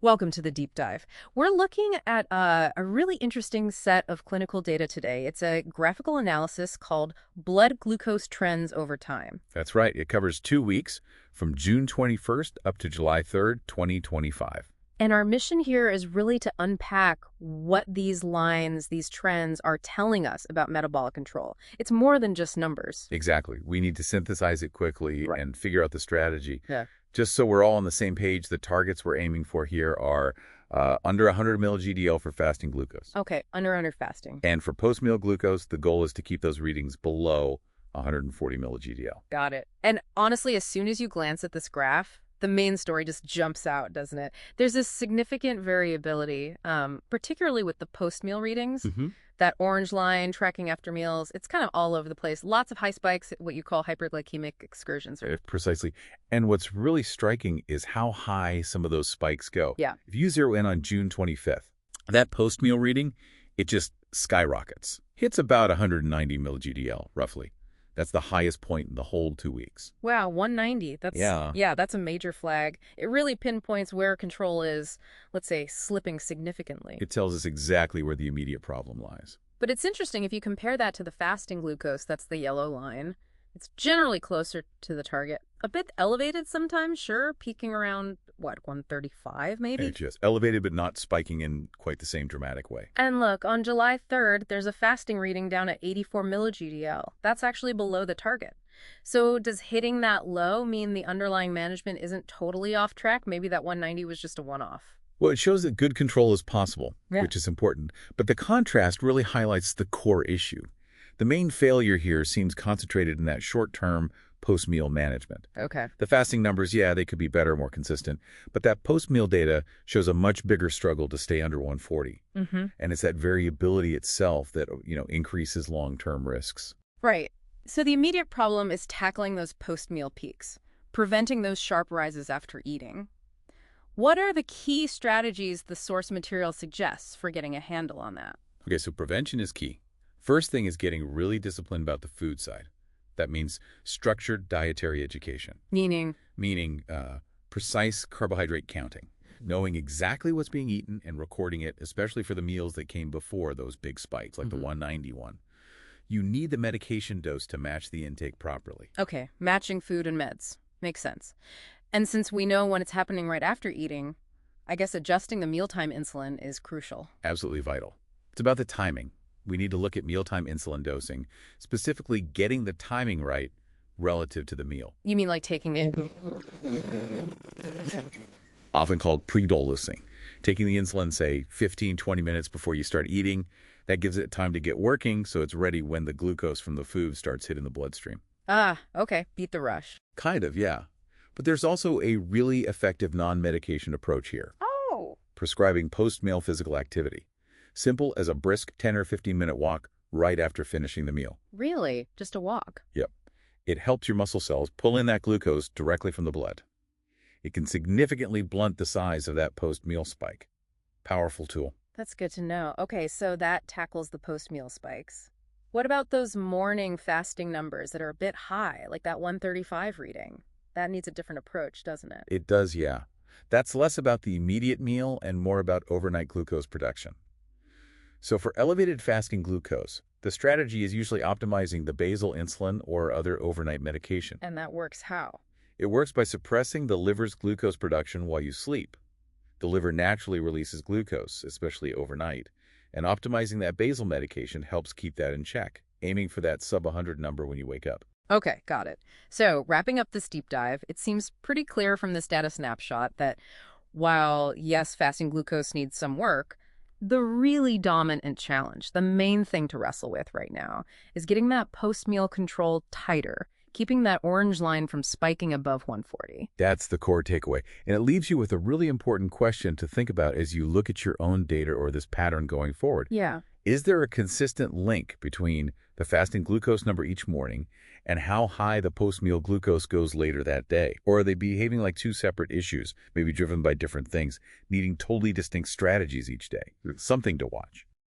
Welcome to the deep dive. We're looking at a really interesting set of clinical data today. It's a graphical analysis called Blood Glucose Trends Over Time. That's right. It covers 2 weeks from June 21st up to July 3rd, 2025. And our mission here is really to unpack what these lines, these trends are telling us about metabolic control. It's more than just numbers. Exactly. We need to synthesize it quickly Right. and figure out the strategy. Yeah. Just so we're all on the same page, the targets we're aiming for here are under 100 mg/dL for fasting glucose. Okay, under fasting. And for post-meal glucose, the goal is to keep those readings below 140 mg/dL. Got it. And honestly, as soon as you glance at this graph, the main story just jumps out, doesn't it? There's this significant variability, particularly with the post-meal readings. That orange line tracking after meals, it's kind of all over the place. Lots of high spikes, what you call hyperglycemic excursions. Precisely. And what's really striking is how high some of those spikes go. Yeah. If you zero in on June 25th, that post-meal reading, it just skyrockets. Hits about 190 mg/dL, roughly. That's the highest point in the whole 2 weeks. Wow, 190. Yeah, that's a major flag. It really pinpoints where control is, let's say, slipping significantly. It tells us exactly where the immediate problem lies. But it's interesting if you compare that to the fasting glucose, that's the yellow line. It's generally closer to the target. A bit elevated sometimes, sure, peaking around, 135 maybe? It's just elevated, but not spiking in quite the same dramatic way. And look, on July 3rd, there's a fasting reading down at 84 milli-GDL. That's actually below the target. So does hitting that low mean the underlying management isn't totally off track? Maybe that 190 was just a one-off. Well, it shows that good control is possible, Yeah. which is important. But the contrast really highlights the core issue. The main failure here seems concentrated in that short-term post-meal management. Okay. The fasting numbers, yeah, they could be better, more consistent, but that post-meal data shows a much bigger struggle to stay under 140. And it's that variability itself that, increases long-term risks. Right. So the immediate problem is tackling those post-meal peaks, preventing those sharp rises after eating. What are the key strategies the source material suggests for getting a handle on that? Okay, so prevention is key. First thing is getting really disciplined about the food side. That means structured dietary education, Meaning? meaning precise carbohydrate counting, knowing exactly what's being eaten and recording it, especially for the meals that came before those big spikes, like the 191. You need the medication dose to match the intake properly. Okay, matching food and meds. Makes sense. And since we know when it's happening right after eating, I guess adjusting the mealtime insulin is crucial. Absolutely vital. It's about the timing. We need to look at mealtime insulin dosing, specifically getting the timing right relative to the meal. You mean like taking it? Often called pre-dolusing. Taking the insulin, say, 15, 20 minutes before you start eating, that gives it time to get working so it's ready when the glucose from the food starts hitting the bloodstream. Ah, okay, beat the rush. Kind of, yeah. But there's also a really effective non-medication approach here. Oh. Prescribing post-meal physical activity. Simple as a brisk 10 or 15-minute walk right after finishing the meal. Really? Just a walk? Yep. It helps your muscle cells pull in that glucose directly from the blood. It can significantly blunt the size of that post-meal spike. Powerful tool. That's good to know. Okay, so that tackles the post-meal spikes. What about those morning fasting numbers that are a bit high, like that 135 reading? That needs a different approach, doesn't it? It does, yeah. That's less about the immediate meal and more about overnight glucose production. So for elevated fasting glucose, the strategy is usually optimizing the basal insulin or other overnight medication. And that works how? It works by suppressing the liver's glucose production while you sleep. The liver naturally releases glucose, especially overnight, and optimizing that basal medication helps keep that in check, aiming for that sub-100 number when you wake up. Okay, got it. So wrapping up this deep dive, it seems pretty clear from this data snapshot that while, yes, fasting glucose needs some work, the really dominant challenge, the main thing to wrestle with right now, is getting that post-meal control tighter, keeping that orange line from spiking above 140. That's the core takeaway. And it leaves you with a really important question to think about as you look at your own data or this pattern going forward. Yeah. Is there a consistent link between the fasting glucose number each morning and how high the post-meal glucose goes later that day? Or are they behaving like two separate issues, maybe driven by different things, needing totally distinct strategies each day? Something to watch.